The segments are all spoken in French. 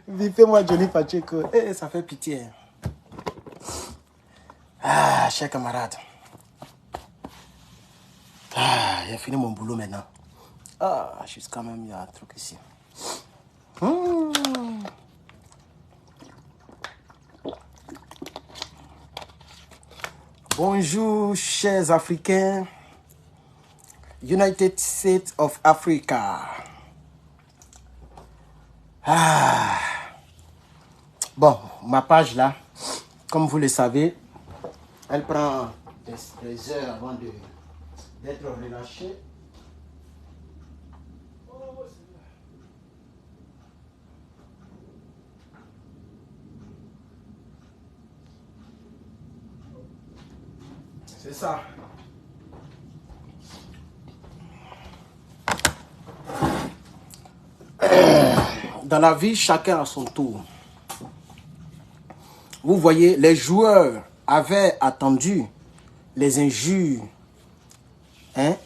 Vivez-moi Johnny Pacheco. Eh, ça fait pitié. Ah, chers camarades. Ah, j'ai fini mon boulot maintenant. Ah, juste quand même, il y a un truc ici. Bonjour, chers Africains. United States of Africa. Ah. Bon, ma page là, comme vous le savez, elle prend des heures avant d'être relâchée. C'est ça. Dans la vie, chacun a son tour. Vous voyez, les joueurs avaient attendu les injures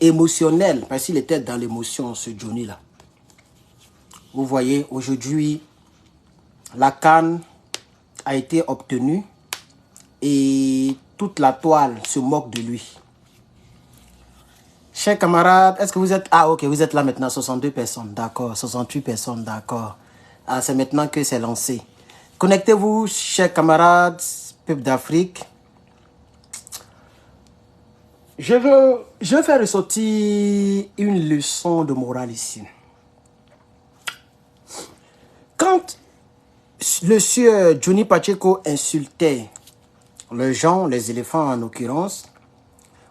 émotionnelles, parce qu'il était dans l'émotion, ce Johnny-là. Vous voyez, aujourd'hui, la CAN a été obtenue et toute la toile se moque de lui. Chers camarades, est-ce que vous êtes... Ah, ok, vous êtes là maintenant, 62 personnes, d'accord, 68 personnes, d'accord. Ah, c'est maintenant que c'est lancé. Connectez-vous, chers camarades, peuple d'Afrique. Je veux faire ressortir une leçon de morale ici. Quand le sieur Johnny Pacheco insultait les gens, les éléphants en l'occurrence,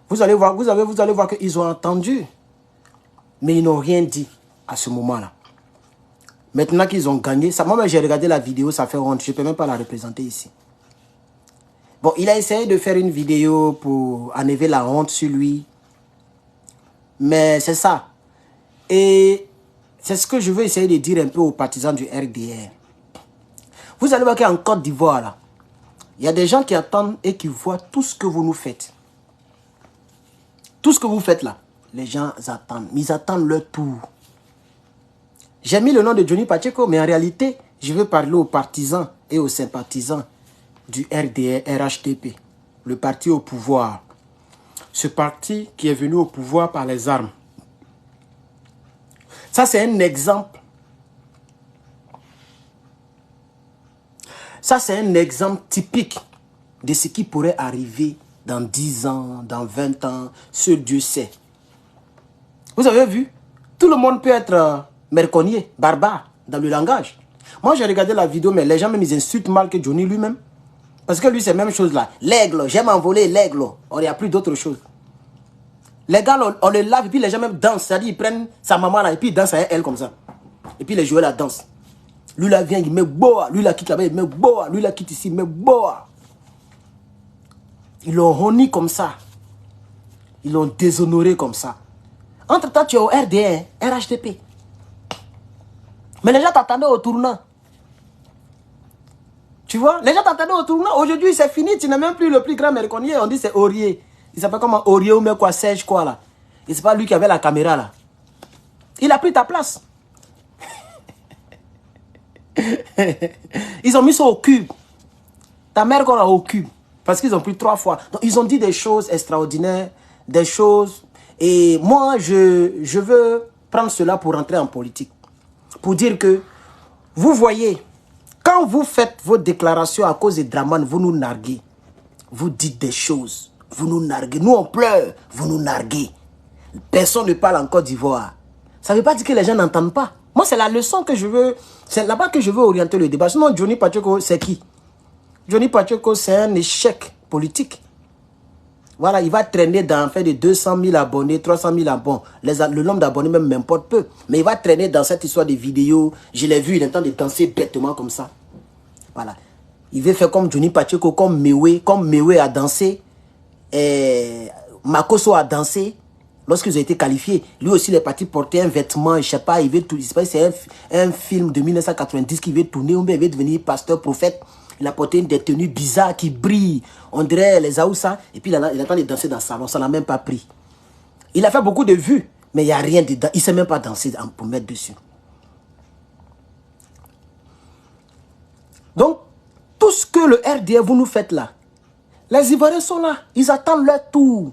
vous allez voir qu'ils ont entendu, mais ils n'ont rien dit à ce moment-là. Maintenant qu'ils ont gagné, moi j'ai regardé la vidéo, ça fait honte, je ne peux même pas la représenter ici. Bon, il a essayé de faire une vidéo pour enlever la honte sur lui. Mais c'est ça. Et c'est ce que je veux essayer de dire un peu aux partisans du RDR. Vous allez voir qu'en Côte d'Ivoire, là, il y a des gens qui attendent et qui voient tout ce que vous nous faites. Tout ce que vous faites là, les gens attendent. Mais ils attendent leur tour. J'ai mis le nom de Johnny Pacheco, mais en réalité, je veux parler aux partisans et aux sympathisants du RDR, RHDP, le parti au pouvoir. Ce parti qui est venu au pouvoir par les armes. Ça, c'est un exemple. Ça, c'est un exemple typique de ce qui pourrait arriver dans 10 ans, dans 20 ans, seul Dieu sait. Vous avez vu? Tout le monde peut être merconnier, barbare, dans le langage. Moi, j'ai regardé la vidéo, mais les gens même ils insultent mal que Johnny lui-même. Parce que lui, c'est la même chose là. L'aigle, j'aime envoler l'aigle. Il n'y a plus d'autre chose. Les gars, on les lave et puis les gens même dansent. C'est-à-dire, ils prennent sa maman là et puis ils dansent avec elle comme ça. Et puis les joueurs la dansent. Lui là vient, il met boa. Lui là quitte là-bas, il met boa. Lui là quitte ici, il met boa. Ils l'ont honni comme ça. Ils l'ont déshonoré comme ça. Entre-temps, tu es au RDR, RHDP. Mais les gens t'attendaient au tournant. Tu vois, les gens t'attendaient au tournant. Aujourd'hui, c'est fini. Tu n'es même plus le plus grand merconnier. On dit c'est Aurier. Il s'appelle comment Aurier ou même quoi, Serge quoi là. Et c'est pas lui qui avait la caméra là. Il a pris ta place. Ils ont mis ça au cube. Ta mère qu'on a au cube. Parce qu'ils ont pris 3 fois. Donc, ils ont dit des choses extraordinaires. Des choses. Et moi, je veux prendre cela pour rentrer en politique. Pour dire que, vous voyez, quand vous faites vos déclarations à cause des Draman, vous nous narguez. Vous dites des choses. Vous nous narguez. Nous, on pleure. Vous nous narguez. Personne ne parle en Côte d'Ivoire. Ça ne veut pas dire que les gens n'entendent pas. Moi, c'est la leçon que je veux. C'est là-bas que je veux orienter le débat. Sinon, Johnny Pacheco, c'est qui? Johnny Pacheco, c'est un échec politique. Voilà, il va traîner dans fait de 200 000 abonnés, 300 000 abonnés. Le nombre d'abonnés même m'importe peu. Mais il va traîner dans cette histoire de vidéos. Je l'ai vu, il est en train de danser bêtement comme ça. Voilà. Il veut faire comme Johnny Pacheco, comme Mewe a dansé. Makoso a dansé. Lorsqu'ils ont été qualifiés, lui aussi il est parti porter un vêtement, je sais pas, il veut tout. C'est un film de 1990 qui veut tourner, ou bien il veut devenir pasteur, prophète. Il a porté des tenues bizarres qui brillent. On dirait les Aoussa. Et puis il est en train de danser dans le salon. Ça n'a même pas pris. Il a fait beaucoup de vues. Mais il n'y a rien dedans. Il ne sait même pas danser pour mettre dessus. Donc, tout ce que le RDF, vous nous faites là, les Ivoiriens sont là. Ils attendent leur tour.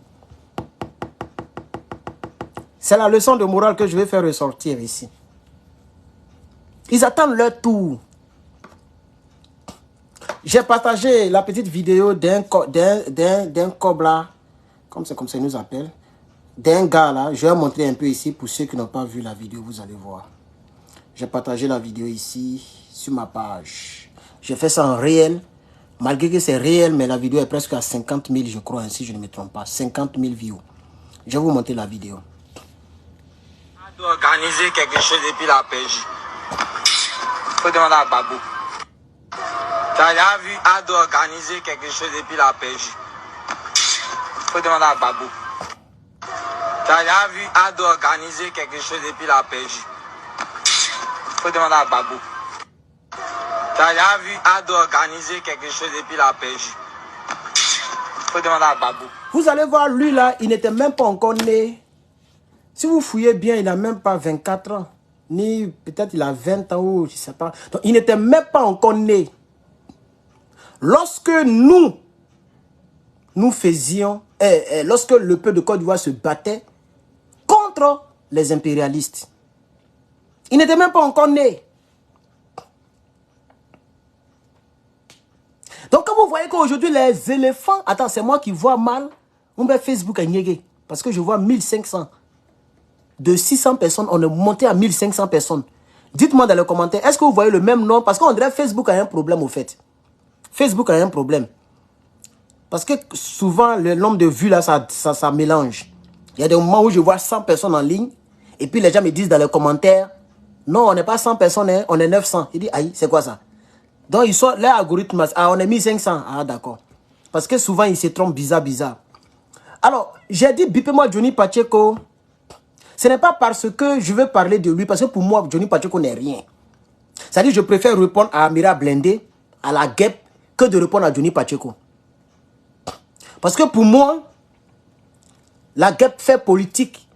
C'est la leçon de morale que je vais faire ressortir ici. Ils attendent leur tour. J'ai partagé la petite vidéo d'un cobra, comme c'est comme ça ils nous appellent, d'un gars là. Je vais montrer un peu ici pour ceux qui n'ont pas vu la vidéo, vous allez voir. J'ai partagé la vidéo ici sur ma page. J'ai fait ça en réel, malgré que c'est réel, mais la vidéo est presque à 50 000, je crois, si je ne me trompe pas. 50 000 views. Je vais vous montrer la vidéo. On doit organiser quelque chose depuis la PJ. Faut demander à Babou. T'as déjà vu Ado organiser quelque chose depuis la PJ. Faut demander à Babou. T'as déjà vu Ado organiser quelque chose depuis la PJ. Faut demander à Babou. T'as déjà vu Ado organiser quelque chose depuis la PJ. Faut demander à Babou. Vous allez voir, lui là, il n'était même pas encore né. Si vous fouillez bien, il n'a même pas 24 ans. Ni peut-être il a 20 ans ou je ne sais pas. Donc, il n'était même pas encore né. Lorsque nous faisions, lorsque le peuple de Côte d'Ivoire se battait contre les impérialistes, il n'était même pas encore né. Donc quand vous voyez qu'aujourd'hui les éléphants, attends, c'est moi qui vois mal, on met Facebook à Niégué, parce que je vois 1500. De 600 personnes, on est monté à 1500 personnes. Dites-moi dans les commentaires, est-ce que vous voyez le même nom? Parce qu'on dirait Facebook a un problème au fait. Facebook a un problème. Parce que souvent, le nombre de vues là, ça mélange. Il y a des moments où je vois 100 personnes en ligne, et puis les gens me disent dans les commentaires, non, on n'est pas 100 personnes, hein, on est 900. Il dit, aïe, c'est quoi ça? Donc, ils sont, l'algorithme, ah, on est 1500. Ah, d'accord. Parce que souvent, ils se trompent bizarre. Alors, j'ai dit, bipez-moi Johnny Pacheco. Ce n'est pas parce que je veux parler de lui, parce que pour moi, Johnny Pacheco n'est rien. C'est-à-dire, je préfère répondre à Amira Blindé, à la guêpe, que de répondre à Johnny Pacheco. Parce que pour moi, la guêpe fait politique,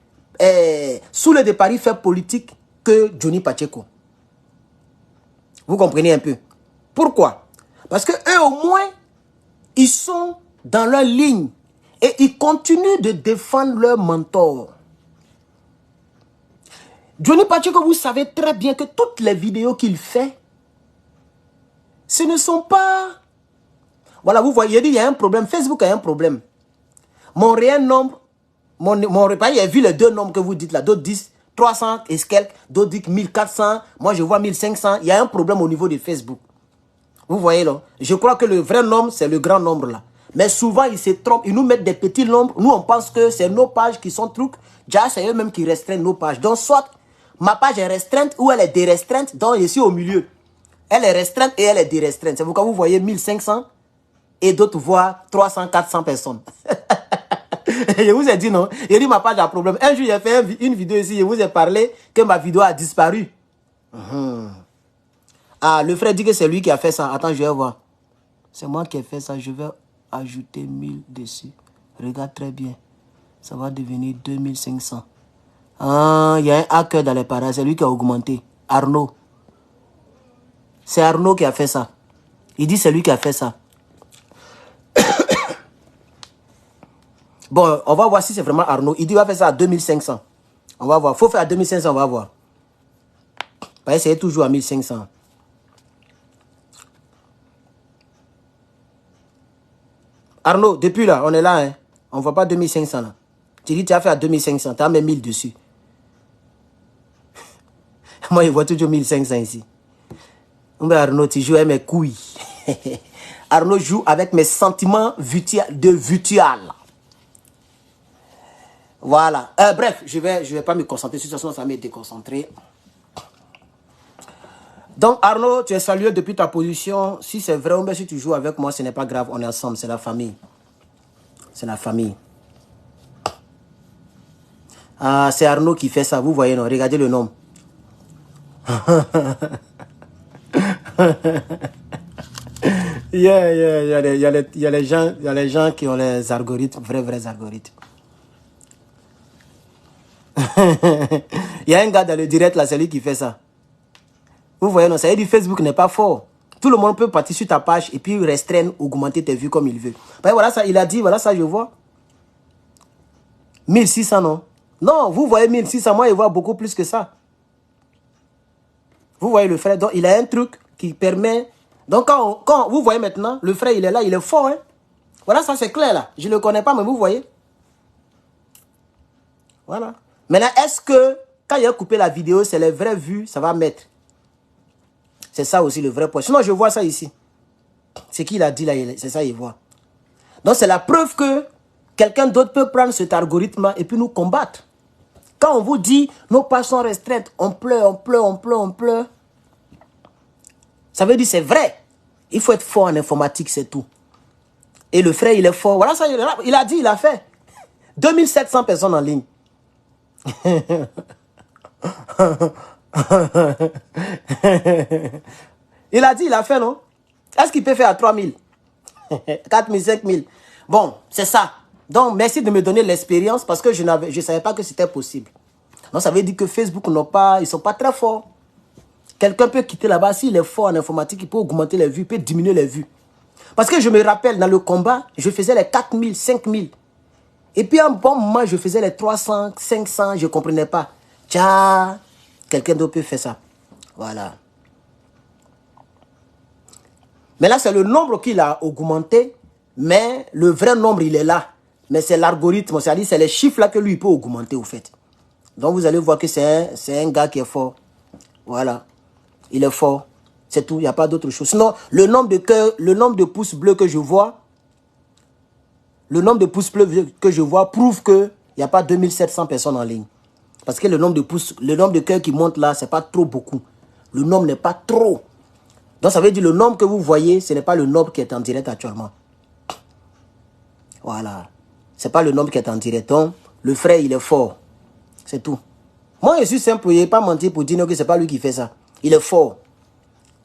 sous le départ, il fait politique que Johnny Pacheco. Vous comprenez un peu? Pourquoi? Parce que eux, au moins, ils sont dans leur ligne et ils continuent de défendre leur mentor. Johnny Pacheco, vous savez très bien que toutes les vidéos qu'il fait, ce ne sont pas... Voilà, vous voyez, il y a un problème. Facebook a un problème. Mon réel nombre, mon repas, il y a vu les deux nombres que vous dites là. D'autres disent 300 et quelques, d'autres disent 1400. Moi, je vois 1500. Il y a un problème au niveau de Facebook. Vous voyez là. Je crois que le vrai nombre, c'est le grand nombre là. Mais souvent, ils se trompent. Ils nous mettent des petits nombres. Nous, on pense que c'est nos pages qui sont trucs. Déjà, c'est eux-mêmes qui restreignent nos pages. Donc, soit ma page est restreinte ou elle est dérestreinte. Donc, je suis au milieu. Elle est restreinte et elle est dérestreinte. C'est pourquoi vous voyez 1500 et d'autres voient 300, 400 personnes. Je vous ai dit non. Il dit ma page a problème. Un jour, j'ai fait une vidéo ici. Je vous ai parlé que ma vidéo a disparu. Ah, le frère dit que c'est lui qui a fait ça. Attends, je vais voir. C'est moi qui ai fait ça. Je vais ajouter 1000 dessus. Regarde très bien. Ça va devenir 2500. Ah, il y a un hacker dans les parages. C'est lui qui a augmenté. Arnaud. C'est Arnaud qui a fait ça. Il dit c'est lui qui a fait ça. Bon, on va voir si c'est vraiment Arnaud. Il dit qu'il va faire ça à 2500. On va voir. Il faut faire à 2500, on va voir. On va essayer toujours à 1500. Arnaud, depuis là, on est là. Hein. On ne voit pas 2500 là. Tu dis tu as fait à 2500. Tu as mis 1000 dessus. Moi, je vois toujours 1500 ici. Mais Arnaud, tu joues avec mes couilles. Arnaud joue avec mes sentiments de virtual. Voilà. Bref, je vais pas me concentrer sur ça, sinon ça m'est déconcentré. Donc, Arnaud, tu es salué depuis ta position. Si c'est vrai ou bien si tu joues avec moi, ce n'est pas grave. On est ensemble, c'est la famille. C'est la famille. Ah, c'est Arnaud qui fait ça. Vous voyez, non? Regardez le nom. Il y a les gens qui ont les algorithmes, vrais algorithmes. Il y a un gars dans le direct là, c'est lui qui fait ça. Vous voyez, non, ça veut dire Facebook n'est pas fort. Tout le monde peut partir sur ta page et puis restreindre, augmenter tes vues comme il veut. Voilà ça, il a dit, voilà ça, je vois. 1600, non? Non, vous voyez 1600, moi, je vois beaucoup plus que ça. Vous voyez le frère, donc il a un truc qui permet... Donc quand vous voyez maintenant, le frère, il est là, il est fort. Hein? Voilà, ça c'est clair là. Je ne le connais pas, mais vous voyez. Voilà. Maintenant, est-ce que quand il a coupé la vidéo, c'est les vraies vues, ça va mettre? C'est ça aussi le vrai point. Sinon, je vois ça ici. C'est qu'il a dit là, c'est ça, il voit. Donc, c'est la preuve que quelqu'un d'autre peut prendre cet algorithme et puis nous combattre. Quand on vous dit, nos pages sont restreintes, on pleure, on pleure, on pleure, on pleure. Ça veut dire c'est vrai. Il faut être fort en informatique, c'est tout. Et le frère, il est fort. Voilà ça, il a dit, il a fait. 2700 personnes en ligne. Il a dit, il a fait, non? Est-ce qu'il peut faire à 3000? 4000, 5000? Bon, c'est ça. Donc, merci de me donner l'expérience parce que je ne savais pas que c'était possible. Donc, ça veut dire que Facebook, ils ne sont pas très forts. Quelqu'un peut quitter là-bas, s'il est fort en informatique, il peut augmenter les vues, il peut diminuer les vues. Parce que je me rappelle, dans le combat, je faisais les 4000, 5000. Et puis, à un bon moment, je faisais les 300, 500, je ne comprenais pas. Tiens, quelqu'un d'autre peut faire ça. Voilà. Mais là, c'est le nombre qu'il a augmenté, mais le vrai nombre, il est là. Mais c'est l'algorithme, c'est-à-dire c'est les chiffres là que lui, il peut augmenter, au fait. Donc, vous allez voir que c'est un gars qui est fort. Voilà. Il est fort. C'est tout, il n'y a pas d'autre chose. Sinon, le nombre de cœurs, le nombre de pouces bleus que je vois, prouve qu'il n'y a pas 2700 personnes en ligne. Parce que le nombre de cœurs qui monte là, ce n'est pas trop beaucoup. Le nombre n'est pas trop. Donc, ça veut dire le nombre que vous voyez, ce n'est pas le nombre qui est en direct actuellement. Voilà. Ce n'est pas le nombre qui est en direct. Donc, le frère, il est fort. C'est tout. Moi, je suis simple, je n'ai pas menti pour dire que ce n'est pas lui qui fait ça. Il est fort.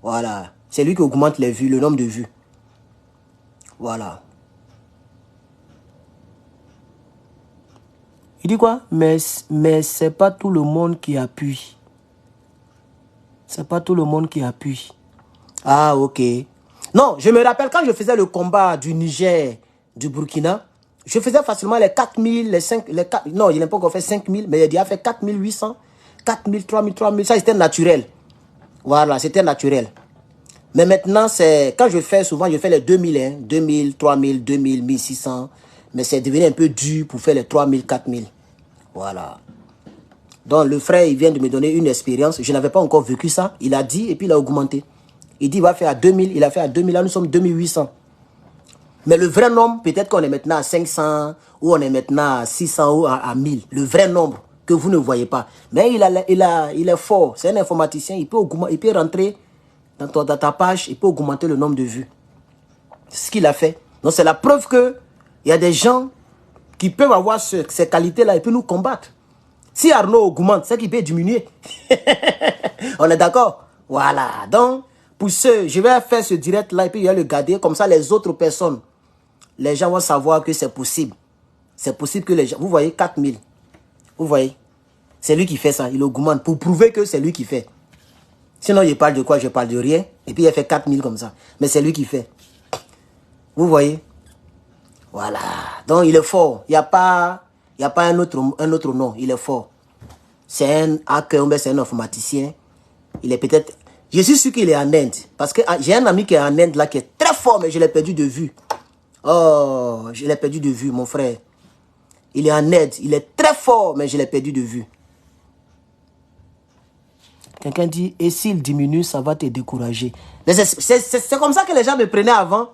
Voilà. C'est lui qui augmente les vues, le nombre de vues. Voilà. Il dit quoi? Mais c'est pas tout le monde qui appuie. C'est pas tout le monde qui appuie. Ah, ok. Non, je me rappelle quand je faisais le combat du Niger, du Burkina, je faisais facilement les 4000, les 5, les 4, non, je n'ai pas encore fait 5000, mais il a déjà fait 4800, 4000, 3000, 3000, ça c'était naturel. Voilà, c'était naturel. Mais maintenant, c'est quand je fais, souvent je fais les 2000, hein, 2000, 3000, 2000, 1600, mais c'est devenu un peu dur pour faire les 3000, 4000. Voilà. Donc le frère, il vient de me donner une expérience, je n'avais pas encore vécu ça, il a dit et puis il a augmenté. Il dit il va faire à 2000, il a fait à 2000, là nous sommes 2800. Mais le vrai nombre, peut-être qu'on est maintenant à 500, ou on est maintenant à 600 ou à 1000. Le vrai nombre que vous ne voyez pas. Mais il est fort, c'est un informaticien, il peut rentrer dans ta page, il peut augmenter le nombre de vues. C'est ce qu'il a fait. Donc c'est la preuve qu'il y a des gens qui peuvent avoir ces qualités-là et puis nous combattre. Si Arnaud augmente, c'est qu'il peut diminuer. On est d'accord? Voilà. Donc, pour ceux, je vais faire ce direct-là et puis je vais le garder. Comme ça, les autres personnes, les gens vont savoir que c'est possible. C'est possible que les gens... Vous voyez, 4000. Vous voyez? C'est lui qui fait ça. Il augmente pour prouver que c'est lui qui fait. Sinon, je parle de quoi? Je parle de rien. Et puis, il fait 4000 comme ça. Mais c'est lui qui fait. Vous voyez? Voilà. Donc, il est fort. Il n'y a pas un autre nom. Il est fort. C'est un hacker, c'est un informaticien. Il est peut-être... Je suis sûr qu'il est en Inde. Parce que j'ai un ami qui est en Inde, là, qui est très fort, mais je l'ai perdu de vue. Oh, je l'ai perdu de vue, mon frère. Il est en Inde. Il est très fort, mais je l'ai perdu de vue. Quelqu'un dit, et s'il diminue, ça va te décourager. C'est comme ça que les gens me prenaient avant.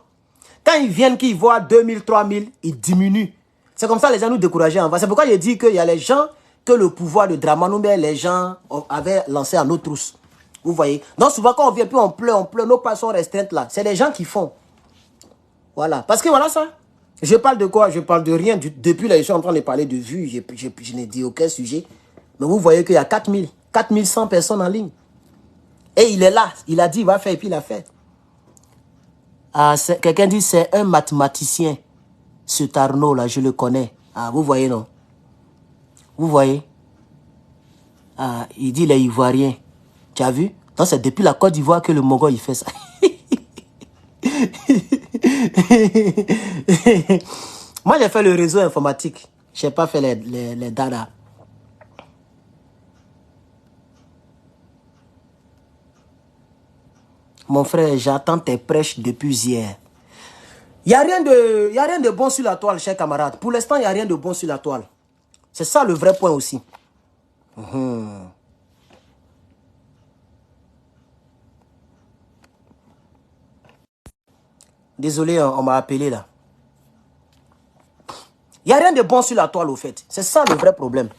Quand ils viennent, qu'ils voient 2000, 3000, ils diminuent. C'est comme ça que les gens nous décourageaient avant. C'est pourquoi je dis qu'il y a les gens que le pouvoir de Dramanoumbe, les gens avaient lancé à nos trousses. Vous voyez? Donc souvent quand on vient, puis on pleure, nos pas sont restreintes là. C'est les gens qui font. Voilà. Parce que voilà ça. Je parle de quoi? Je parle de rien. Depuis là, je suis en train de parler de vues. Je n'ai dit aucun sujet. Mais vous voyez qu'il y a 4000, 4100 personnes en ligne. Et il est là. Il a dit, il va faire, et puis il a fait. Ah, quelqu'un dit, c'est un mathématicien. Ce Arnaud là, je le connais. Ah, vous voyez, non? Vous voyez? Ah, il dit, les Ivoiriens. Tu as vu? Donc, c'est depuis la Côte d'Ivoire que le Mongol, il fait ça. Moi, j'ai fait le réseau informatique. Je n'ai pas fait les dada. Mon frère, j'attends tes prêches depuis hier. Il n'y a rien de bon sur la toile, chers camarades. Pour l'instant, il n'y a rien de bon sur la toile. C'est ça le vrai point aussi. Désolé, on m'a appelé là. Il n'y a rien de bon sur la toile au fait. C'est ça le vrai problème.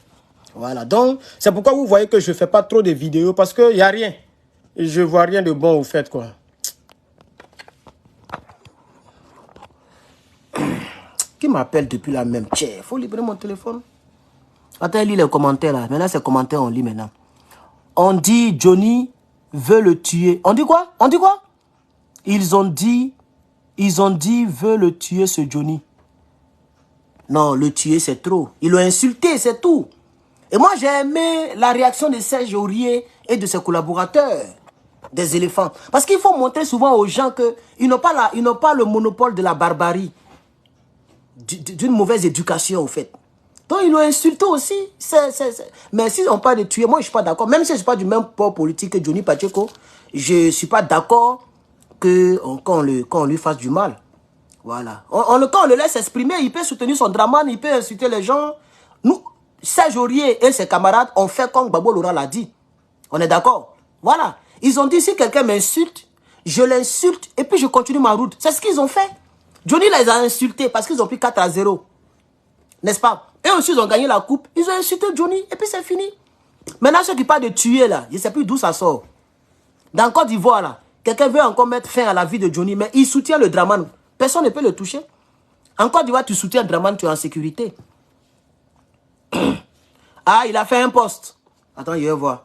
Voilà, donc c'est pourquoi vous voyez que je ne fais pas trop de vidéos parce qu'il n'y a rien. Et je ne vois rien de bon au fait quoi. Qui m'appelle depuis la même? Il faut libérer mon téléphone. Attends, lis les commentaires là. Maintenant, ces commentaires, on lit maintenant. On dit Johnny veut le tuer. On dit quoi? On dit quoi? Ils ont dit veut le tuer ce Johnny. Non, le tuer c'est trop. Ils l'ont insulté, c'est tout. Et moi j'ai aimé la réaction de Serge Aurier et de ses collaborateurs, des éléphants. Parce qu'il faut montrer souvent aux gens qu'ils n'ont pas le monopole de la barbarie, d'une mauvaise éducation au fait. Donc ils l'ont insulté aussi. Mais si on parle de tuer, moi je ne suis pas d'accord. Même si je ne suis pas du même port politique que Johnny Pacheco, je ne suis pas d'accord qu'on lui fasse du mal. Voilà. Quand on le laisse exprimer, il peut soutenir son draman, il peut insulter les gens. Nous, Serge Aurier et ses camarades ont fait comme Gbagbo Laurent l'a dit. On est d'accord? Voilà. Ils ont dit, si quelqu'un m'insulte, je l'insulte et puis je continue ma route. C'est ce qu'ils ont fait. Johnny les a insultés parce qu'ils ont pris 4-0. N'est-ce pas? Eux aussi, ils ont gagné la coupe. Ils ont insulté Johnny et puis c'est fini. Maintenant, ceux qui parlent de tuer, là, je ne sais plus d'où ça sort. Dans Côte d'Ivoire, là, quelqu'un veut encore mettre fin à la vie de Johnny, mais il soutient le draman. Personne ne peut le toucher. En Côte d'Ivoire, tu soutiens Draman, tu es en sécurité. Ah, il a fait un poste. Attends, je vais voir.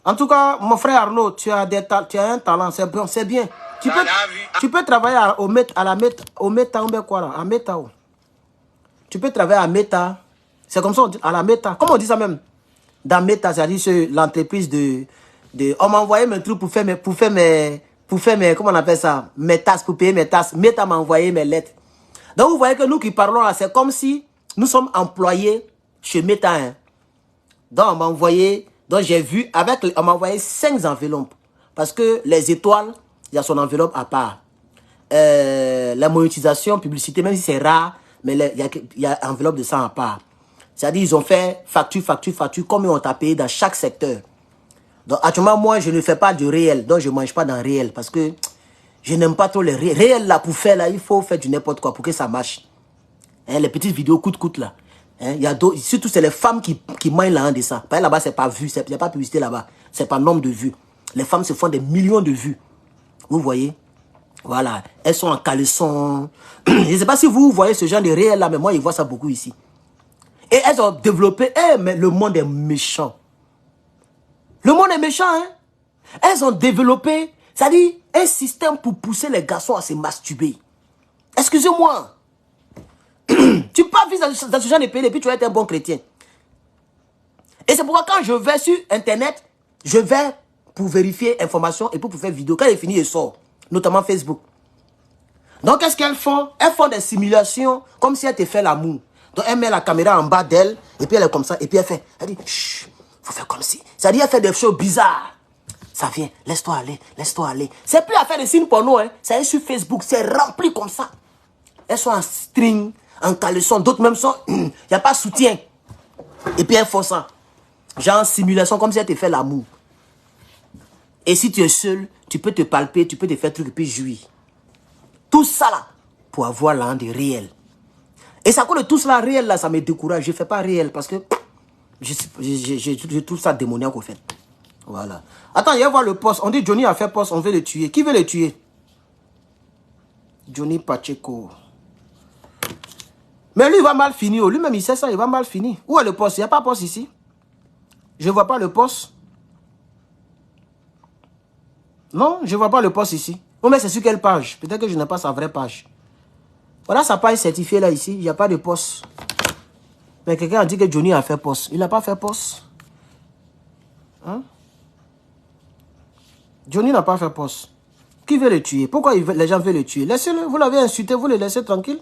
En tout cas, mon frère Arnaud, tu as un talent, c'est bon, c'est bien. Tu peux travailler au Meta, à Meta. Tu peux travailler à Meta. C'est comme ça, à la Meta. Comment on dit ça même? Dans Meta, c'est-à-dire l'entreprise de... On m'a envoyé mes trucs pour faire mes, comment on appelle ça, mes tasses, pour payer mes tasses. Meta m'a envoyé mes lettres. Donc vous voyez que nous qui parlons là, c'est comme si nous sommes employés chez Meta. Hein. Donc on m'a envoyé, donc j'ai vu, on m'a envoyé 5 enveloppes. Parce que les étoiles, il y a son enveloppe à part. La monétisation, publicité, même si c'est rare, mais il y a enveloppe de ça à part. C'est-à-dire ils ont fait facture, combien on t'a payé dans chaque secteur. Donc actuellement, moi, je ne fais pas de réel. Donc je ne mange pas dans réel parce que je n'aime pas trop les réels là. Pour faire là, il faut faire du n'importe quoi pour que ça marche. Hein, les petites vidéos coûte là. Hein, surtout, c'est les femmes qui mangent là de ça. Là-bas, c'est pas vu. Il n'y a pas de publicité là-bas. C'est pas nombre de vues. Les femmes se font des millions de vues. Vous voyez? Voilà. Elles sont en caleçon. Je ne sais pas si vous voyez ce genre de réel là, mais moi, je vois ça beaucoup ici. Et elles ont développé... mais le monde est méchant. Le monde est méchant, hein. Elles ont développé, c'est-à-dire, un système pour pousser les garçons à se masturber. Excusez-moi. Tu peux vivre dans ce genre de pays et puis tu vas être un bon chrétien. Et c'est pourquoi quand je vais sur Internet, je vais pour vérifier information et pour faire vidéo. Quand il est fini, je sors. Notamment Facebook. Donc, qu'est-ce qu'elles font? Elles font des simulations comme si elles te font l'amour. Donc, elle met la caméra en bas d'elle et puis elle est comme ça. Et puis elle fait, elle dit, chut, faut faire comme si. C'est-à-dire, elle fait des choses bizarres. Ça vient, laisse-toi aller, laisse-toi aller. C'est plus à faire des signes porno, hein. Ça est sur Facebook, c'est rempli comme ça. Elles sont en string, en caleçon, d'autres même sont, il n'y a pas de soutien. Et puis elles font ça. Genre en simulation, comme si elles te fait l'amour. Et si tu es seul, tu peux te palper, tu peux te faire truc et puis jouir. Tout ça là, pour avoir l'âme de réel. Et ça cause de tout cela réel là, ça me décourage. Je ne fais pas réel parce que je trouve ça démoniaque au fait. Voilà. Attends, il va voir le poste. On dit Johnny a fait poste, on veut le tuer. Qui veut le tuer? Johnny Pacheco. Mais lui, il va mal finir. Lui-même, il sait ça, il va mal finir. Où est le poste? Il n'y a pas de poste ici. Je ne vois pas le poste. Non, je ne vois pas le poste ici. Oh, mais c'est sur quelle page? Peut-être que je n'ai pas sa vraie page. Voilà sa page certifiée là, ici. Il n'y a pas de poste. Mais quelqu'un a dit que Johnny a fait poste. Il n'a pas fait poste. Hein? Johnny n'a pas fait poste. Qui veut le tuer? Pourquoi les gens veulent le tuer? Laissez-le, vous l'avez insulté, vous le laissez tranquille.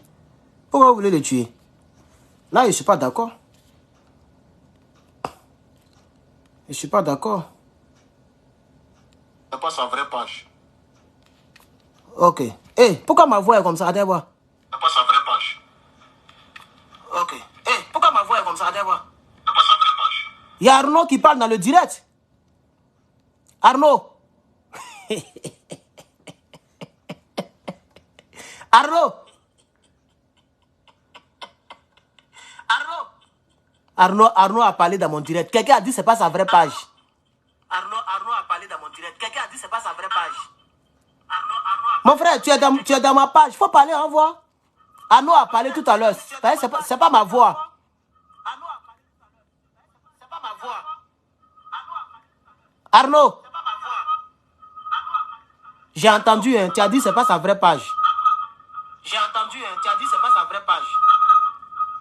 Pourquoi vous voulez le tuer? Là, je ne suis pas d'accord. Je ne suis pas d'accord. C'est pas sa vraie page. Ok. Eh, pourquoi ma voix est comme ça? Allez voir. C'est pas sa vraie page. Ok. Eh, pourquoi ma voix est comme ça? Allez voir. C'est pas sa vraie page. Il y a Arnaud qui parle dans le direct. Arnaud. Arnaud. Arnaud a parlé dans mon direct. Quelqu'un a dit que ce n'est pas sa vraie page. Arnaud a parlé dans mon direct. Quelqu'un a dit que ce n'est pas sa vraie page. Mon frère, tu es dans ma page. Il faut parler en voix. Arnaud a parlé tout à l'heure. Ce n'est pas ma voix. C'est pas ma voix. Arnaud. J'ai entendu, hein, tu as dit que ce n'est pas sa vraie page. J'ai entendu, hein, tu as dit que ce n'est pas sa vraie page.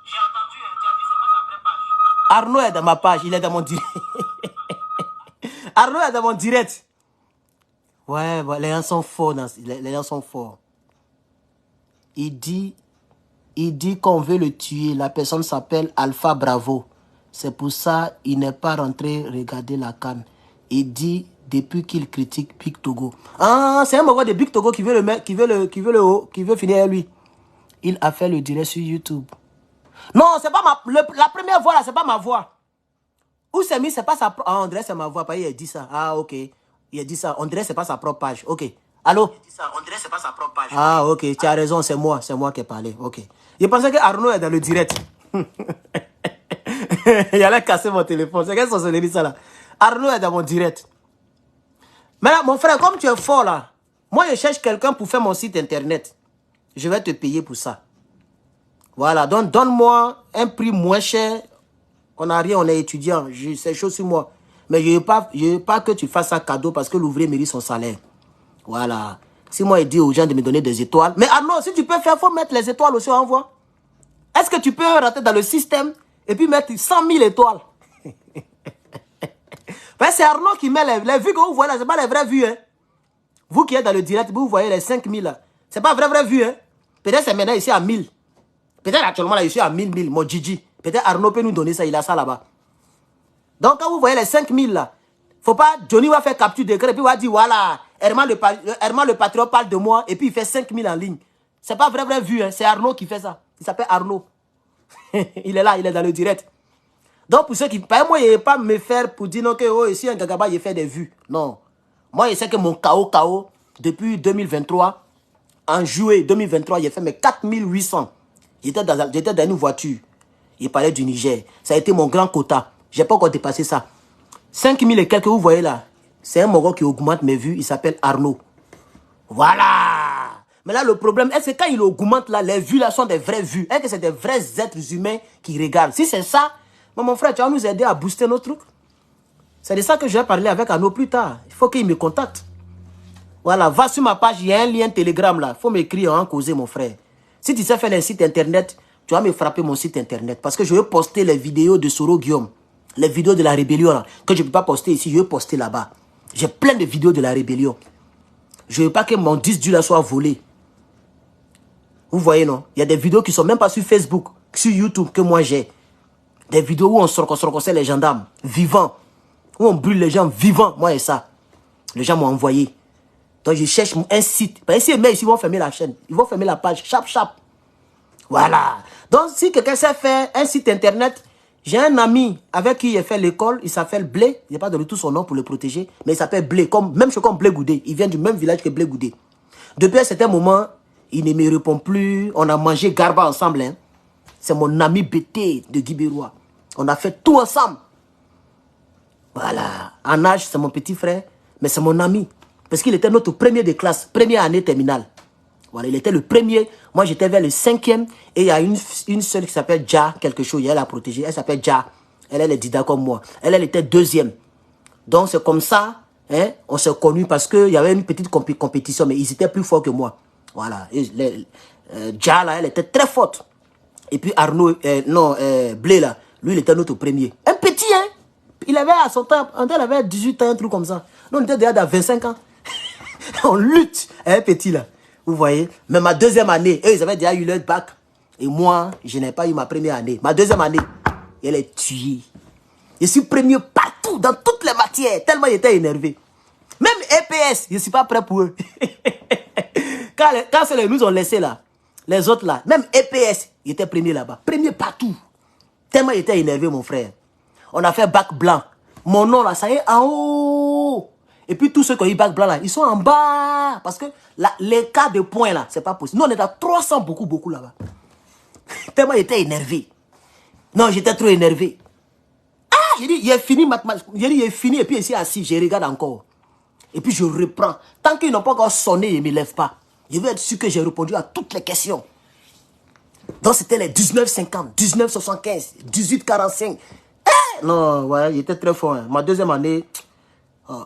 J'ai entendu, hein, tu as dit que ce n'est pas sa vraie page. Arnaud est dans ma page, il est dans mon direct. Arnaud est dans mon direct. Ouais, les gens sont forts. Les gens sont forts. Il dit qu'on veut le tuer. La personne s'appelle Alpha Bravo. C'est pour ça qu'il n'est pas rentré regarder la CAN. Il dit depuis qu'il critique Big Togo. Ah, c'est un moment de Big Togo qui veut finir lui. Il a fait le direct sur YouTube. Non, c'est pas la première voix là, c'est pas ma voix. Où c'est mis, c'est pas sa... Ah, on dirait c'est ma voix, il a dit ça. Ah, ok. Il a dit ça, on dirait c'est pas sa propre page. Ok. Allô? Il dit ça, on dirait c'est pas sa propre page. Ah, ok, tu as raison, c'est moi qui ai parlé. Ok. Je pensais que Arnaud est dans le direct. Il allait casser mon téléphone. C'est qu'est-ce que ça là? Arnaud est dans mon direct. Mais là, mon frère, comme tu es fort là, moi je cherche quelqu'un pour faire mon site internet. Je vais te payer pour ça. Voilà, donc donne-moi un prix moins cher. On n'a rien, on est étudiant. C'est chaud sur moi. Mais je ne veux pas que tu fasses ça cadeau parce que l'ouvrier mérite son salaire. Voilà. Si moi, je dis aux gens de me donner des étoiles. Mais Arnaud, si tu peux faire, il faut mettre les étoiles aussi en voie. Est-ce que tu peux rentrer dans le système et puis mettre 100 000 étoiles? C'est Arnaud qui met les vues que vous voyez là, ce n'est pas les vraies vues. Hein. Vous qui êtes dans le direct, vous voyez les 5 000 là. Ce n'est pas vraies vues. Hein. Peut-être c'est maintenant ici à 1000. Peut-être actuellement là, je suis à 1000, mon Gigi. Peut-être Arnaud peut nous donner ça, il a ça là-bas. Donc quand vous voyez les 5000 là, faut pas, Johnny va faire capture d'écran et puis va dire voilà, Herman le patriote parle de moi et puis il fait 5000 en ligne. C'est pas vraie vue, hein. C'est Arnaud qui fait ça. Il s'appelle Arnaud. Il est là, il est dans le direct. Donc pour ceux qui, par moi, il ne pas me faire pour dire non que oh, ici un gagaba, il fait des vues. Non. Moi, je sais que mon KO, depuis 2023, en juillet 2023, il a fait mes 4800. J'étais dans une voiture. Il parlait du Niger. Ça a été mon grand quota. Je n'ai pas encore dépassé ça. 5000 et quelques, vous voyez là. C'est un Moro qui augmente mes vues. Il s'appelle Arnaud. Voilà. Mais là, le problème, est-ce que quand il augmente là, les vues là sont des vraies vues? Est-ce que c'est des vrais êtres humains qui regardent? Si c'est ça, mon frère, tu vas nous aider à booster nos trucs. C'est de ça que je vais parler avec Arnaud plus tard. Il faut qu'il me contacte. Voilà, va sur ma page, il y a un lien Telegram là. Il faut m'écrire en causer, mon frère. Si tu sais faire un site internet, tu vas me frapper mon site internet. Parce que je veux poster les vidéos de Soro Guillaume. Les vidéos de la rébellion là, que je ne peux pas poster ici, je veux poster là-bas. J'ai plein de vidéos de la rébellion. Je ne veux pas que mon disque dur là soit volé. Vous voyez, non? Il y a des vidéos qui ne sont même pas sur Facebook, sur YouTube que moi j'ai. Des vidéos où on sorcossait les gendarmes vivants. Où on brûle les gens vivants. Moi et ça. Les gens m'ont envoyé. Donc je cherche un site. Parce que ici, ils vont fermer la chaîne. Ils vont fermer la page. Chap. Voilà. Donc si quelqu'un sait faire un site internet, j'ai un ami avec qui il fait l'école. Il s'appelle Blé. Je n'ai pas donné tout son nom pour le protéger. Mais il s'appelle Blé. Même chose comme Blé Goudé. Il vient du même village que Blé Goudé. Depuis un certain moment, il ne me répond plus. On a mangé garba ensemble. Hein. C'est mon ami BT de Guibérois. On a fait tout ensemble. Voilà. En âge, c'est mon petit frère. Mais c'est mon ami. Parce qu'il était notre premier de classe. Première année terminale. Voilà, il était le premier. Moi, j'étais vers le 5e. Et il y a une seule qui s'appelle Ja, quelque chose. Elle a protégé. Elle s'appelle Ja. Elle est dida comme moi. Elle était 2e. Donc, c'est comme ça. Hein, on s'est connus parce qu'il y avait une petite compétition. Mais ils étaient plus forts que moi. Voilà. Ja, là, elle était très forte. Et puis Arnaud, Blé, là, lui, il était notre premier. Un petit, hein. Il avait à son temps, il avait 18 ans, un truc comme ça. Nous, on était déjà dans 25 ans. On lutte. Un petit là. Vous voyez? Mais ma deuxième année, eux, ils avaient déjà eu leur bac. Et moi, je n'ai pas eu ma première année. Ma deuxième année, elle est tuée. Je suis premier partout, dans toutes les matières. Tellement j'étais énervé. Même EPS, je ne suis pas prêt pour eux. Quand c'est nous ont laissé là, les autres là, même EPS, il était premier là-bas. Premier partout. Tellement j'étais énervé, mon frère. On a fait bac blanc. Mon nom là, ça y est en haut. Et puis tous ceux qui ont eu bac blanc là, ils sont en bas. Parce que les cas de points là, c'est pas possible. Nous, on est à 300 beaucoup là-bas. Tellement j'étais énervé. Non, j'étais trop énervé. Ah, j'ai dit, il est fini mathématiques. J'ai dit, il est fini. Et puis ici assis, je regarde encore. Et puis je reprends. Tant qu'ils n'ont pas encore sonné, ils ne me lèvent pas. Je veux être sûr que j'ai répondu à toutes les questions. Donc c'était les 19,50, 19,75, 18,45. Non, ouais, il était très fort. Hein. Ma deuxième année,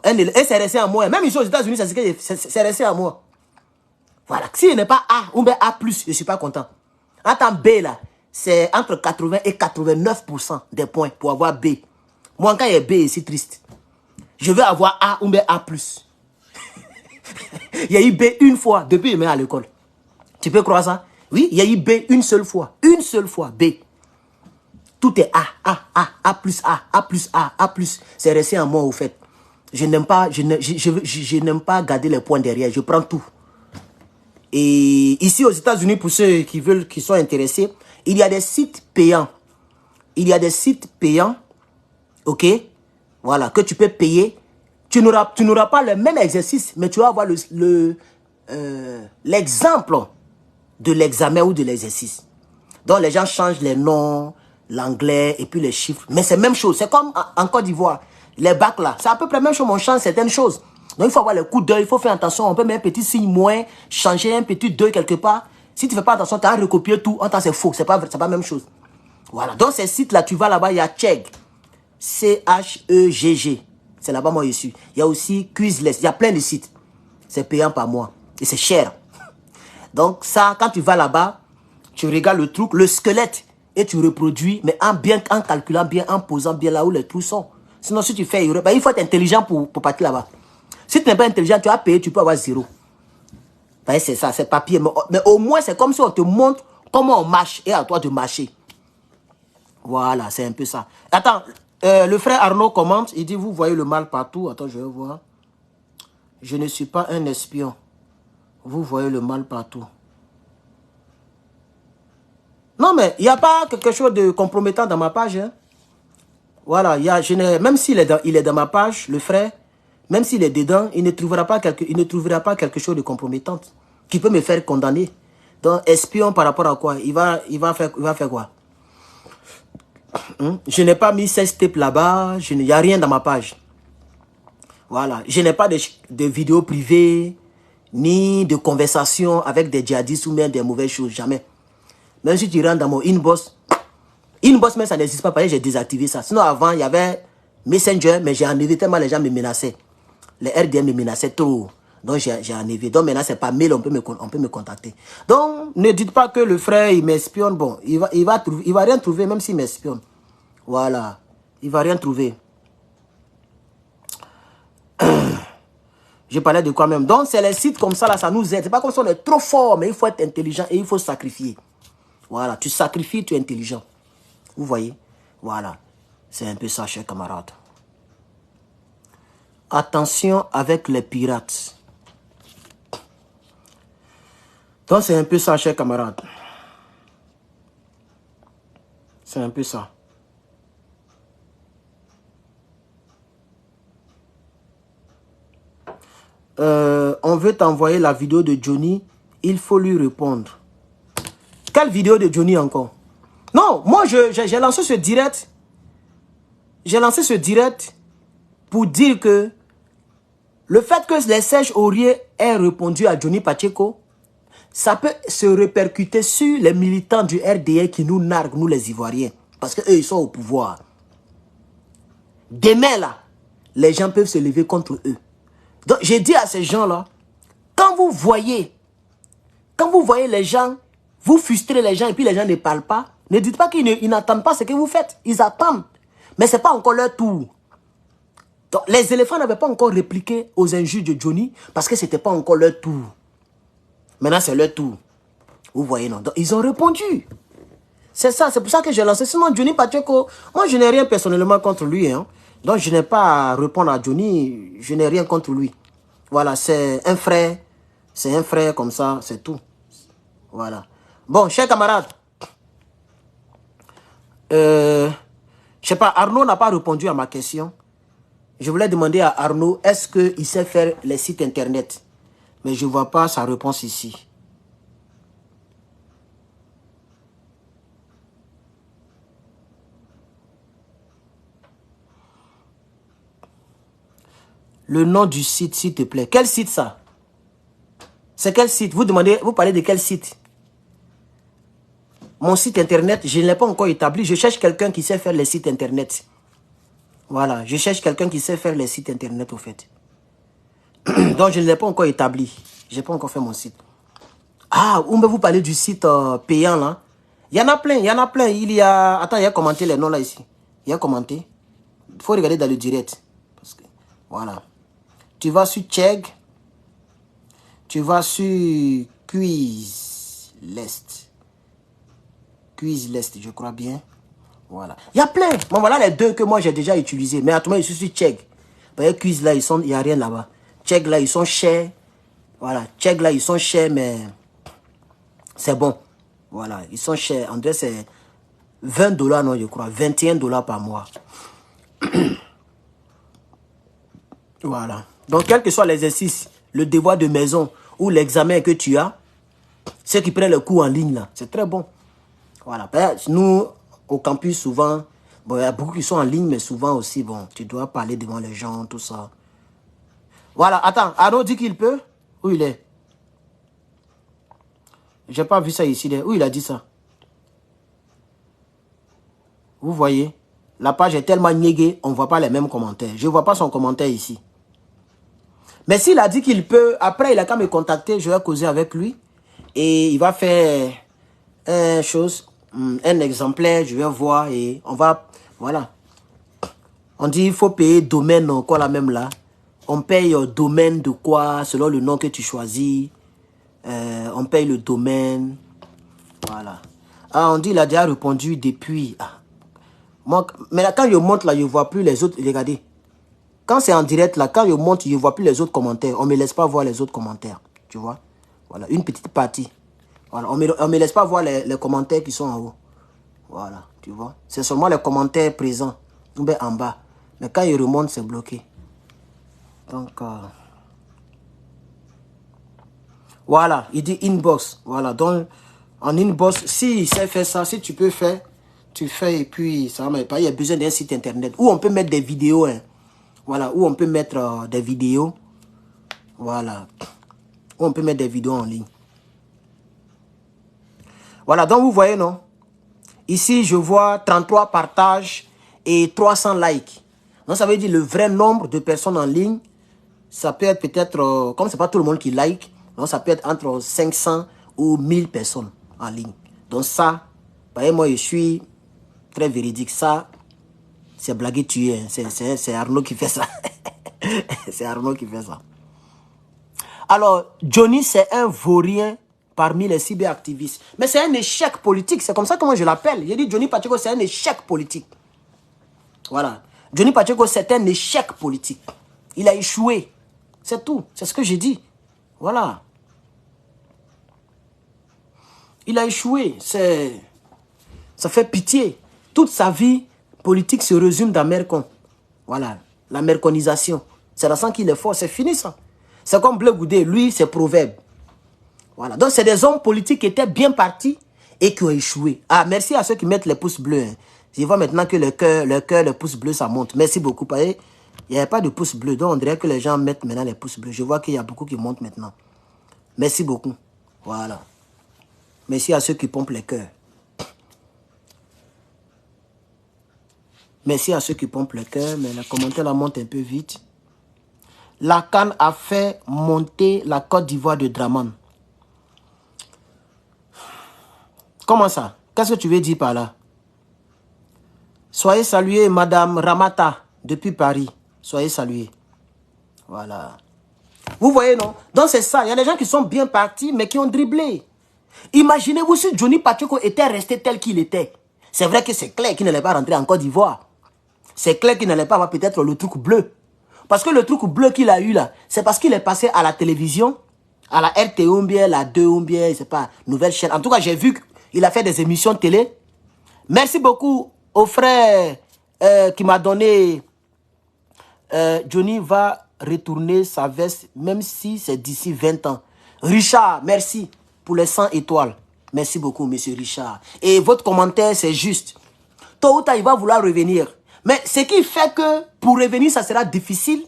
et c'est resté à moi. Même ici aux États-Unis, c'est resté à moi. Voilà. Si il n'est pas A ou bien A+, je ne suis pas content. Attends, B là, c'est entre 80 et 89% des points pour avoir B. Moi, quand il y a B, c'est triste. Je veux avoir A ou bien A+. Il y a eu B une fois depuis que je suis à l'école. Tu peux croire ça? Oui, il y a eu B une seule fois. Une seule fois, B. Tout est A+, A+, A+. C'est resté en moi, au fait. Je n'aime pas, je n'aime pas garder les points derrière. Je prends tout. Et ici aux États-Unis, pour ceux qui sont intéressés, il y a des sites payants. Il y a des sites payants, ok? Voilà, que tu peux payer. Tu n'auras pas le même exercice, mais tu vas avoir l'exemple de l'examen ou de l'exercice. Donc les gens changent les noms, l'anglais et puis les chiffres. Mais c'est la même chose. C'est comme en Côte d'Ivoire. Les bacs là, c'est à peu près la même chose, mais on change certaines choses. Donc il faut avoir le coup d'œil, il faut faire attention. On peut mettre un petit signe moins, changer un petit 2 quelque part. Si tu ne fais pas attention, tu as recopié tout. En temps, c'est faux. C'est pas la même chose. Voilà. Donc ces sites-là, tu vas là-bas, il y a Chegg. C-H-E-G-G. C'est là-bas, moi, je suis. Il y a aussi Quizless. Il y a plein de sites. C'est payant par mois. Et c'est cher. Donc ça, quand tu vas là-bas, tu regardes le truc, le squelette, et tu reproduis, mais en calculant bien, en posant bien là où les trous sont. Sinon, si tu fais, il faut être intelligent pour partir là-bas. Si tu n'es pas intelligent, tu vas payer, tu peux avoir 0. C'est ça, c'est papier. Mais au moins, c'est comme si on te montre comment on marche et à toi de marcher. Voilà, c'est un peu ça. Attends, le frère Arnaud commente, il dit, vous voyez le mal partout. Attends, je vais voir. Je ne suis pas un espion. Vous voyez le mal partout. Non, mais il n'y a pas quelque chose de compromettant dans ma page. Hein. Voilà, même s'il est dans ma page, le frère, même s'il est dedans, il ne trouvera pas quelque chose de compromettant qui peut me faire condamner. Donc, espion par rapport à quoi? Il va faire quoi? Je n'ai pas mis 16 steps là-bas, il n'y a rien dans ma page. Voilà, je n'ai pas de vidéos privées, ni de conversations avec des djihadistes ou même des mauvaises choses, jamais. Même si tu rentres dans mon inbox même ça n'existe pas, parce que j'ai désactivé ça. Sinon avant, il y avait Messenger, mais j'ai enlevé tellement les gens me menaçaient. Les RDM me menaçaient trop. Donc j'ai enlevé. Donc maintenant, c'est pas mail, on peut me contacter. Donc, ne dites pas que le frère, il m'espionne. Bon, il va rien trouver, même s'il m'espionne. Voilà. Il va rien trouver. Je parlais de quoi même. Donc, c'est les sites comme ça, là, ça nous aide. C'est pas comme si on est trop fort, mais il faut être intelligent et il faut sacrifier. Voilà, tu sacrifies, tu es intelligent. Vous voyez? Voilà. C'est un peu ça, chers camarades. Attention avec les pirates. Donc, c'est un peu ça, chers camarades. C'est un peu ça. On veut t'envoyer la vidéo de Johnny. Il faut lui répondre. Quelle vidéo de Johnny encore? Non, moi, j'ai lancé ce direct. J'ai lancé ce direct pour dire que le fait que les Serge Aurier aient répondu à Johnny Pacheco, ça peut se répercuter sur les militants du RDA qui nous narguent, nous les Ivoiriens. Parce qu'eux, ils sont au pouvoir. Demain, là, les gens peuvent se lever contre eux. Donc, j'ai dit à ces gens-là, quand vous voyez les gens, vous frustrez les gens et puis les gens ne parlent pas, ne dites pas qu'ils n'attendent pas ce que vous faites. Ils attendent. Mais ce n'est pas encore leur tour. Donc, les éléphants n'avaient pas encore répliqué aux injures de Johnny parce que ce n'était pas encore leur tour. Maintenant, c'est leur tour. Vous voyez, non? Donc, ils ont répondu. C'est ça, c'est pour ça que j'ai lancé. Sinon, Johnny Pacheco, moi, je n'ai rien personnellement contre lui. Hein. Donc, je n'ai pas à répondre à Johnny. Je n'ai rien contre lui. Voilà, c'est un frère. C'est un frère comme ça, c'est tout. Voilà. Bon, chers camarades. Je sais pas, Arnaud n'a pas répondu à ma question. Je voulais demander à Arnaud, est-ce qu'il sait faire les sites internet? Mais je ne vois pas sa réponse ici. Le nom du site, s'il te plaît. Quel site ça? C'est quel site? Vous demandez, vous parlez de quel site? Mon site internet, je ne l'ai pas encore établi. Je cherche quelqu'un qui sait faire les sites internet. Voilà, je cherche quelqu'un qui sait faire les sites internet au fait. Donc je ne l'ai pas encore établi. Je n'ai pas encore fait mon site. Ah, vous parlez du site payant là. Il y en a plein, il y en a plein. Il y a... Attends, il y a commenté les noms là ici. Il y a commenté. Il faut regarder dans le direct. Parce que... Voilà. Tu vas sur Chegg. Tu vas sur Quizlist. Quizlist, je crois bien. Voilà. Il y a plein. Bon, voilà les deux que moi j'ai déjà utilisés. Mais attends, je suis sur Chegg. Les quiz là, il n'y a rien là-bas. Chegg là, ils sont chers. Voilà. Chegg là, ils sont chers, mais c'est bon. Voilà. Ils sont chers. En vrai, c'est 20 $, non, je crois. 21 $ par mois. Voilà. Donc, quel que soit l'exercice, le devoir de maison ou l'examen que tu as, ceux qui prennent le cours en ligne là, c'est très bon. Voilà. Nous, au campus, souvent, bon, il y a beaucoup qui sont en ligne, mais souvent aussi, bon, tu dois parler devant les gens, tout ça. Voilà, attends, Arnaud dit qu'il peut. Où il est? J'ai pas vu ça ici. Où il a dit ça? Vous voyez? La page est tellement niéguée, on ne voit pas les mêmes commentaires. Je ne vois pas son commentaire ici. Mais s'il a dit qu'il peut, après il a qu'à me contacter, je vais causer avec lui. Et il va faire un exemplaire, je vais voir et on va, voilà. On dit il faut payer domaine, quoi la même là. On paye domaine de quoi, selon le nom que tu choisis. On paye le domaine. Voilà. Ah, on dit il a déjà répondu depuis. Ah. Moi, mais là, quand je monte là, je ne vois plus les autres. Regardez. Quand c'est en direct là, quand je monte, je ne vois plus les autres commentaires. On ne me laisse pas voir les autres commentaires. Tu vois? Voilà, une petite partie. Voilà, on ne me laisse pas voir les commentaires qui sont en haut. Voilà, tu vois? C'est seulement les commentaires présents. En bas. Mais quand il remonte, c'est bloqué. Donc, voilà, il dit inbox. Voilà, donc, en inbox, si il sait faire ça, si tu peux faire, tu fais et puis, ça ne va pas. Il y a besoin d'un site internet où on peut mettre des vidéos. Hein. Voilà, où on peut mettre des vidéos. Voilà. Où on peut mettre des vidéos en ligne. Voilà, donc vous voyez, non? Ici, je vois 33 partages et 300 likes. Donc, ça veut dire le vrai nombre de personnes en ligne. Ça peut être peut-être, comme ce n'est pas tout le monde qui like, donc ça peut être entre 500 ou 1000 personnes en ligne. Donc ça, voyez, moi, je suis très véridique. Ça, c'est blagué tué. Hein. C'est Arnaud qui fait ça. C'est Arnaud qui fait ça. Alors, Johnny, c'est un vaurien parmi les cyberactivistes. Mais c'est un échec politique. C'est comme ça que moi je l'appelle. J'ai dit Johnny Pacheco, c'est un échec politique. Voilà. Johnny Pacheco, c'est un échec politique. Il a échoué. C'est tout. C'est ce que j'ai dit. Voilà. Il a échoué. Ça fait pitié. Toute sa vie politique se résume dans Mercon. Voilà. La merconisation. C'est la sang qu'il est fort. C'est fini ça. C'est comme Bleu Goudé. Lui, c'est proverbe. Voilà. Donc, c'est des hommes politiques qui étaient bien partis et qui ont échoué. Ah, merci à ceux qui mettent les pouces bleus. Hein. Je vois maintenant que le cœur, le pouce bleu, ça monte. Merci beaucoup. Il n'y avait pas de pouce bleu. Donc, on dirait que les gens mettent maintenant les pouces bleus. Je vois qu'il y a beaucoup qui montent maintenant. Merci beaucoup. Voilà. Merci à ceux qui pompent les cœurs. Merci à ceux qui pompent les cœurs. Mais les commentaires la montent un peu vite. La CAN a fait monter la Côte d'Ivoire de Draman. Comment ça? Qu'est-ce que tu veux dire par là? Soyez salués, Madame Ramata, depuis Paris. Soyez salués. Voilà. Vous voyez, non? Donc c'est ça. Il y a des gens qui sont bien partis, mais qui ont dribblé. Imaginez-vous si Johnny Pacheco était resté tel qu'il était. C'est vrai que c'est clair qu'il n'allait pas rentrer en Côte d'Ivoire. C'est clair qu'il n'allait pas avoir peut-être le truc bleu. Parce que le truc bleu qu'il a eu là, c'est parce qu'il est passé à la télévision, à la RTO ou bien la 2 ou bien, je sais pas, nouvelle chaîne. En tout cas, j'ai vu qu'il a fait des émissions de télé. Merci beaucoup au frère qui m'a donné... Johnny va retourner sa veste, même si c'est d'ici 20 ans. Richard, merci pour les 100 étoiles. Merci beaucoup, monsieur Richard. Et votre commentaire, c'est juste. Tôt ou tard, il va vouloir revenir. Mais ce qui fait que pour revenir, ça sera difficile,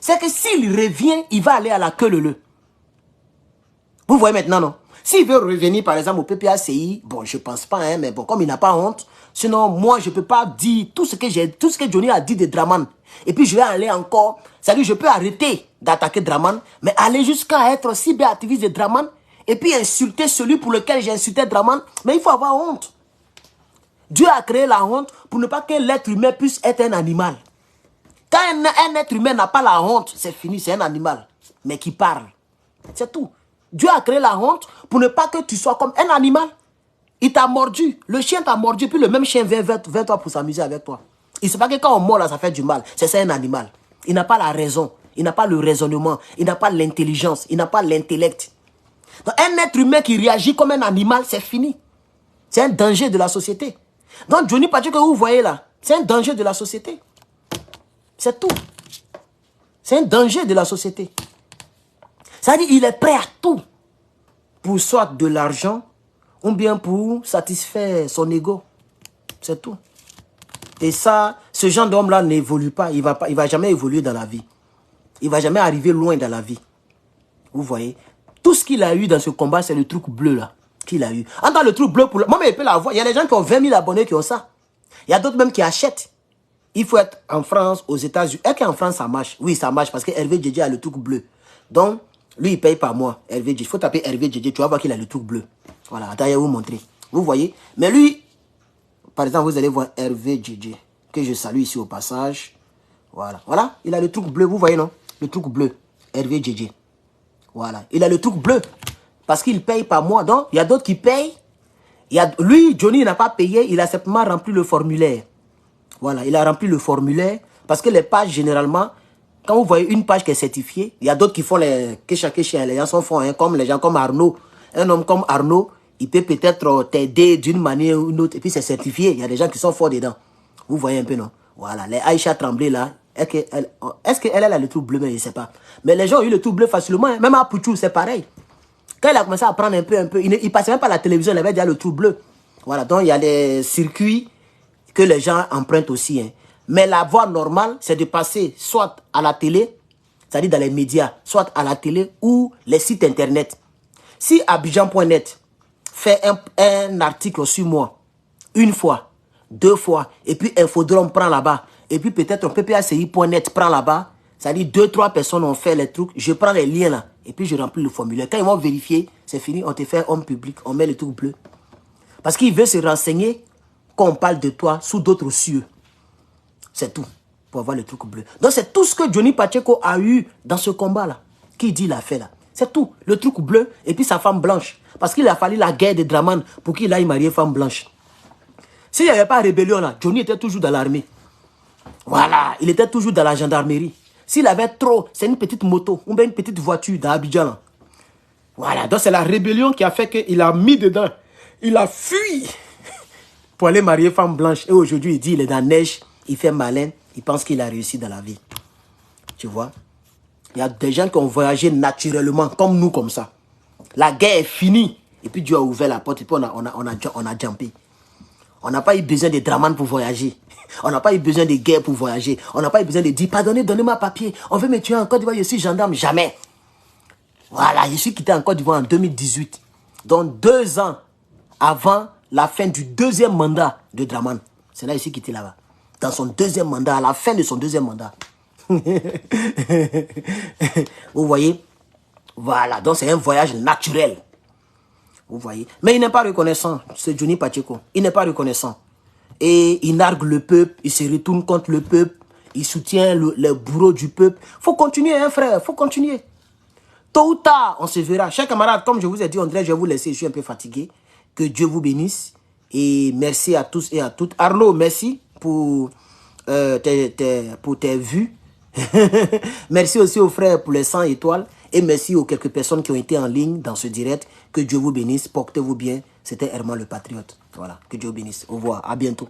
c'est que s'il revient, il va aller à la queue leu. Vous voyez maintenant, non? S'il veut revenir, par exemple, au PPACI, bon, je pense pas, hein, mais bon, comme il n'a pas honte, sinon, moi, je peux pas dire tout ce que Johnny a dit de Draman. Et puis, je vais aller encore, c'est-à-dire, je peux arrêter d'attaquer Draman, mais aller jusqu'à être cyberactiviste de Draman, et puis insulter celui pour lequel j'ai insulté Draman, mais il faut avoir honte. Dieu a créé la honte pour ne pas que l'être humain puisse être un animal. Quand un être humain n'a pas la honte, c'est fini, c'est un animal, mais qui parle. C'est tout. Dieu a créé la honte pour ne pas que tu sois comme un animal. Il t'a mordu, le chien t'a mordu, puis le même chien vient vers toi pour s'amuser avec toi. Il ne sait pas que quand on mord là, ça fait du mal. C'est un animal. Il n'a pas la raison, il n'a pas le raisonnement, il n'a pas l'intelligence, il n'a pas l'intellect. Donc un être humain qui réagit comme un animal, c'est fini. C'est un danger de la société. Donc Johnny Pacheco que vous voyez là, c'est un danger de la société. C'est tout. C'est un danger de la société. C'est-à-dire qu'il est prêt à tout pour soit de l'argent ou bien pour satisfaire son ego. C'est tout. Et ça, ce genre d'homme-là n'évolue pas. Il va jamais évoluer dans la vie. Il ne va jamais arriver loin dans la vie. Vous voyez? Tout ce qu'il a eu dans ce combat, c'est le truc bleu là. Qu'il a eu. En tant le truc bleu, pour moi, il peut l'avoir. Il y a des gens qui ont 20 000 abonnés qui ont ça. Il y a d'autres même qui achètent. Il faut être en France, aux États-Unis. Est-ce qu'en France, ça marche? Oui, ça marche parce que Hervé Djedje a le truc bleu. Donc, lui, il ne paye pas moi. Hervé Djedje. Il faut taper Hervé Djedje. Tu vas voir qu'il a le truc bleu. Voilà, attends, je vais vous montrer. Vous voyez? Mais lui, par exemple, vous allez voir Hervé Djedje, que je salue ici au passage. Voilà. Voilà, il a le truc bleu. Vous voyez, non? Le truc bleu. Hervé Djedje. Voilà. Il a le truc bleu. Parce qu'il paye pas moi. Donc, il y a d'autres qui payent. Lui, Johnny, n'a pas payé. Il a simplement rempli le formulaire. Voilà. Il a rempli le formulaire. Parce que les pages, généralement, quand vous voyez une page qui est certifiée, il y a d'autres qui font les kécha. Les gens sont forts, hein, comme les gens comme Arnaud. Un homme comme Arnaud, il peut peut-être t'aider d'une manière ou d'une autre. Et puis, c'est certifié. Il y a des gens qui sont forts dedans. Vous voyez un peu, non? Voilà. Les Aïcha Tremblay, là. Est-ce qu'elle a le truc bleu? Mais je ne sais pas. Mais les gens ont eu le truc bleu facilement. Hein. Même à Pouchou, c'est pareil. Quand il a commencé à prendre un peu, il ne passait même pas à la télévision, il avait déjà le trou bleu. Voilà, donc il y a des circuits que les gens empruntent aussi. Hein. Mais la voie normale, c'est de passer soit à la télé, c'est-à-dire dans les médias, soit à la télé ou les sites internet. Si Abidjan.net fait un article sur moi, une fois, 2 fois, et puis Infodrome prend là-bas, et puis peut-être PPACI.net prend là-bas, c'est-à-dire 2-3 personnes ont fait les trucs, je prends les liens là, et puis je remplis le formulaire. Quand ils vont vérifier, c'est fini, on te fait homme public, on met le truc bleu. Parce qu'il veut se renseigner quand on parle de toi sous d'autres cieux. C'est tout, pour avoir le truc bleu. Donc c'est tout ce que Johnny Pacheco a eu dans ce combat-là. Qui dit il a fait là? C'est tout, le truc bleu, et puis sa femme blanche. Parce qu'il a fallu la guerre de Draman pour qu'il aille marier femme blanche. S'il n'y avait pas de rébellion là, Johnny était toujours dans l'armée. Voilà, il était toujours dans la gendarmerie. S'il avait trop, c'est une petite moto ou bien une petite voiture dans Abidjan. Là. Voilà, donc c'est la rébellion qui a fait qu'il a mis dedans. Il a fui pour aller marier femme blanche. Et aujourd'hui, il dit il est dans la neige, il fait malin, il pense qu'il a réussi dans la vie. Tu vois? Il y a des gens qui ont voyagé naturellement, comme nous, comme ça. La guerre est finie. Et puis Dieu a ouvert la porte et puis on a jumpé. On n'a pas eu besoin de Draman pour voyager. On n'a pas eu besoin de guerre pour voyager. On n'a pas eu besoin de dire, pardonnez, donnez-moi papier. On veut me tuer en Côte d'Ivoire, je suis gendarme. Jamais. Voilà, je suis quitté en Côte d'Ivoire en 2018. Donc 2 ans avant la fin du 2e mandat de Draman. C'est là que je suis quitté là-bas. Dans son 2e mandat, à la fin de son 2e mandat. Vous voyez? Voilà, donc c'est un voyage naturel. Vous voyez? Mais il n'est pas reconnaissant, ce Johnny Pacheco. Il n'est pas reconnaissant. Et il nargue le peuple, il se retourne contre le peuple, Il soutient les bourreaux du peuple. Faut continuer, hein, frère. Faut continuer. Tôt ou tard, on se verra. Chers camarades, comme je vous ai dit, André, je vais vous laisser. Je suis un peu fatigué. Que Dieu vous bénisse. Et merci à tous et à toutes. Arnaud, merci pour tes vues. Merci aussi aux frères pour les 100 étoiles. Et merci aux quelques personnes qui ont été en ligne dans ce direct. Que Dieu vous bénisse. Portez-vous bien. C'était Herman le Patriote. Voilà. Que Dieu vous bénisse. Au revoir. À bientôt.